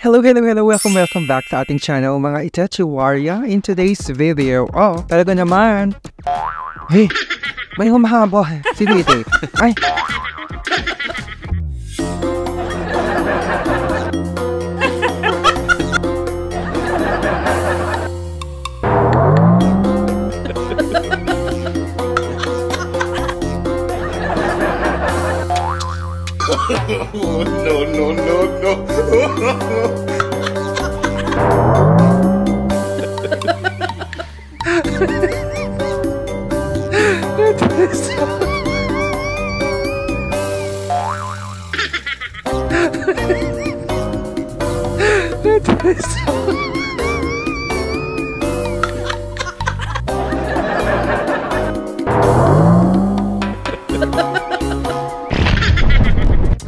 Hello, welcome back sa ating channel mga Itachiwaria. In today's video, talaga naman, hey, may humahaba. Sino ito? Ay!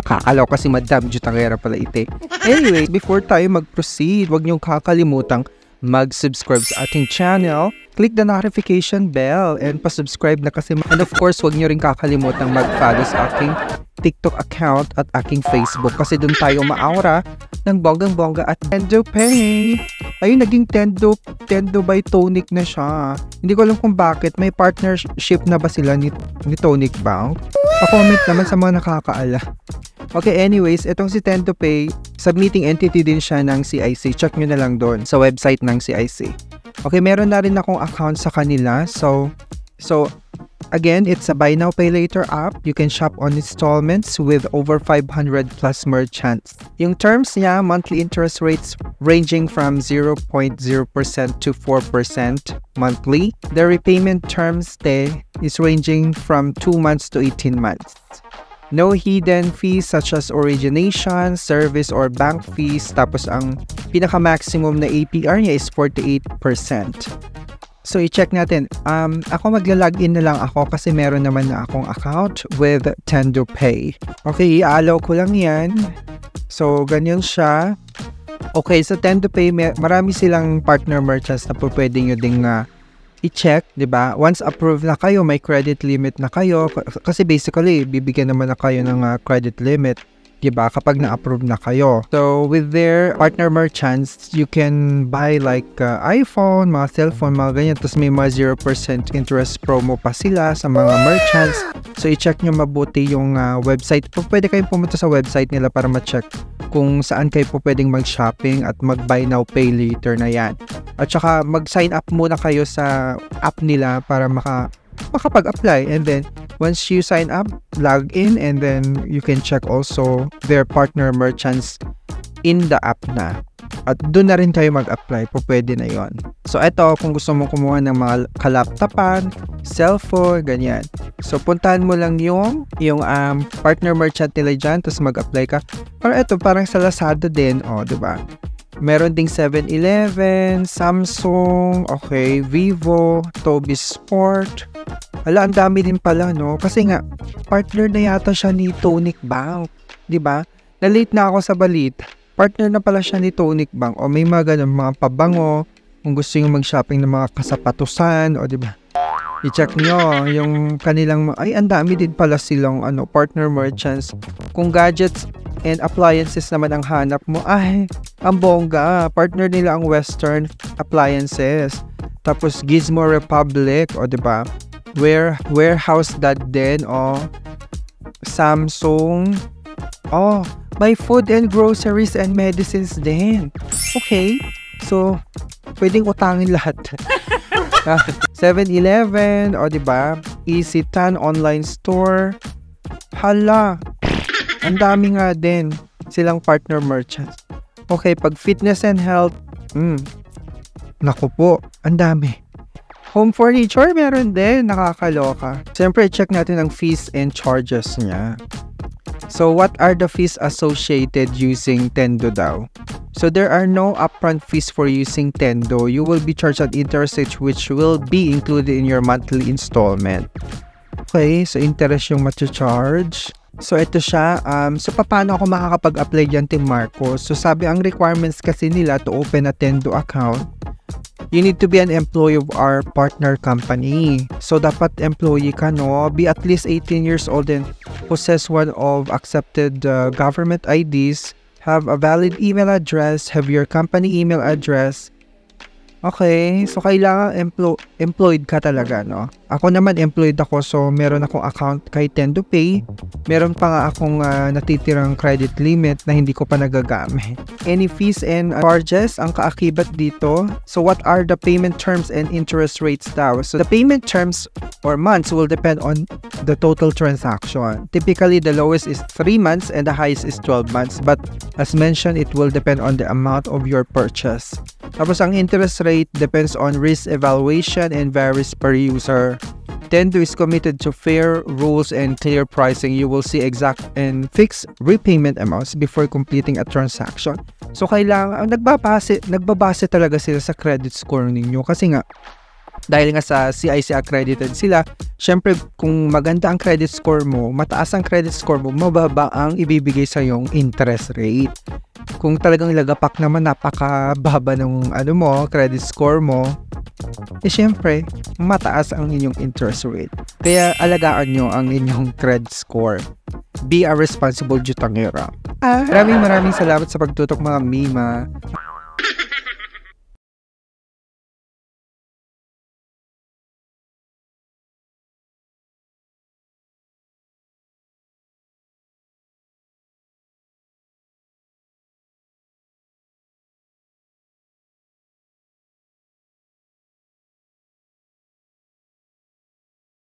Nakakaloka si Madam Jutangera pala ite. Anyway, before tayo mag-proceed, huwag niyong kakalimutang mag-subscribe sa ating channel. Click the notification bell and pa-subscribe na kasi. And of course, huwag niyo rin kakalimutang mag-follow sa aking TikTok account at aking Facebook kasi doon tayo maaura ng bonggang-bongga at TendoPay. Ayun, naging Tendo by Tonic na siya. Hindi ko alam kung bakit. May partnership na ba sila ni Tonic Bank? Pa-comment naman sa mga nakakaala. Okay, anyways, itong si TendoPay, submitting entity din siya ng CIC. Check nyo na lang doon sa website ng CIC. Okay, meron na rin akong account sa kanila. So again, it's a buy now pay later app. You can shop on installments with over 500 plus merchants. Yung terms niya, monthly interest rates ranging from 0.0% to 4% monthly. The repayment terms is ranging from 2 months to 18 months. No hidden fees such as origination, service, or bank fees. Tapos ang pinaka-maximum na APR niya is 48%. So, i-check natin. Ako magla-login na lang ako kasi meron naman na akong account with TendoPay. Okay, i-allow ko lang yan. So, ganyan siya. Okay, sa TendoPay, marami silang partner merchants na po pwede nyo ding i-check, di ba? Once approved na kayo, may credit limit na kayo. Kasi basically, bibigyan naman na kayo ng credit limit, di ba? Kapag na-approve na kayo. So, with their partner merchants, you can buy like iPhone, mga cellphone, mga ganyan. Tapos may mga 0% interest promo pa sila sa mga merchants. So, i-check nyo mabuti yung website. Pwede kayong pumunta sa website nila para ma-check kung saan kayo po pwedeng mag-shopping at mag-buy now, pay later na yan. At saka mag-sign up muna kayo sa app nila para makapag-apply. And then, once you sign up, log in and then you can check also their partner merchants in the app na. At doon na rin kayo mag-apply. Pwede na yon. So, eto, kung gusto mong kumuha ng mga kalaptapan, cellphone, ganyan. So, puntahan mo lang yung partner merchant nila dyan, tapos mag-apply ka. Pero eto, parang sa Lazada din, diba? Meron ding 7-Eleven, Samsung, okay, Vivo, Tobii Sport. Hala, ang dami din pala, no? Kasi nga, partner na yata siya ni Tonic Bank, diba? Na-late na ako sa balita. Partner na pala siya ni Tonic Bank. O may mga ganun, mga pabango, kung gusto nyo mag-shopping ng mga kasapatusan, o diba? I-check nyo yung kanilang, ang dami din pala silang partner merchants. Kung gadgets and appliances naman ang hanap mo, ang bongga. Partner nila ang Western Appliances. Tapos Gizmo Republic, o diba? Warehouse din, Samsung, may food and groceries and medicines din. Okay, so pwedeng utangin lahat. 7-Eleven, o diba? Easytan online store. Hala, ang dami nga din silang partner merchants. Okay, pag fitness and health, naku po, ang dami. Home furniture, meron din, nakakaloka. Siyempre, check natin ang fees and charges niya. So, what are the fees associated using Tendo daw? So, there are no upfront fees for using Tendo. You will be charged an interest rate which will be included in your monthly installment. Okay, so interest yung matcha-charge. So, ito siya. So, paano ako makakapag-apply dyan, Team Marcos? So, sabi ang requirements kasi nila to open a Tendo account, you need to be an employee of our partner company. So, dapat employee ka, no? Be at least 18 years old and possess one of accepted government IDs, have a valid email address, have your company email address. Okay, so kailangan employed ka talaga, no? Ako naman employed ako, so meron akong account kay Tend2Pay. Meron pa nga akong natitirang credit limit na hindi ko pa nagagamit. Any fees and charges ang kaakibat dito? So what are the payment terms and interest rates daw? So the payment terms or months will depend on the total transaction. Typically, the lowest is 3 months and the highest is 12 months. But as mentioned, it will depend on the amount of your purchase. Tapos ang interest rate depends on risk evaluation and varies per user. Tendo is committed to fair rules and clear pricing. You will see exact and fixed repayment amounts before completing a transaction. So kailangan nagbabase talaga sila sa credit score ninyo kasi nga dahil nga sa CIC accredited sila, syempre kung maganda ang credit score mo, mataas ang credit score mo, mababa ang ibibigay sa yung interest rate. Kung talagang lagapak naman napakababa ng credit score mo, syempre mataas ang inyong interest rate. Kaya alagaan nyo ang inyong credit score. Be a responsible jutangera. Maraming salamat sa pagtutok mga Mima.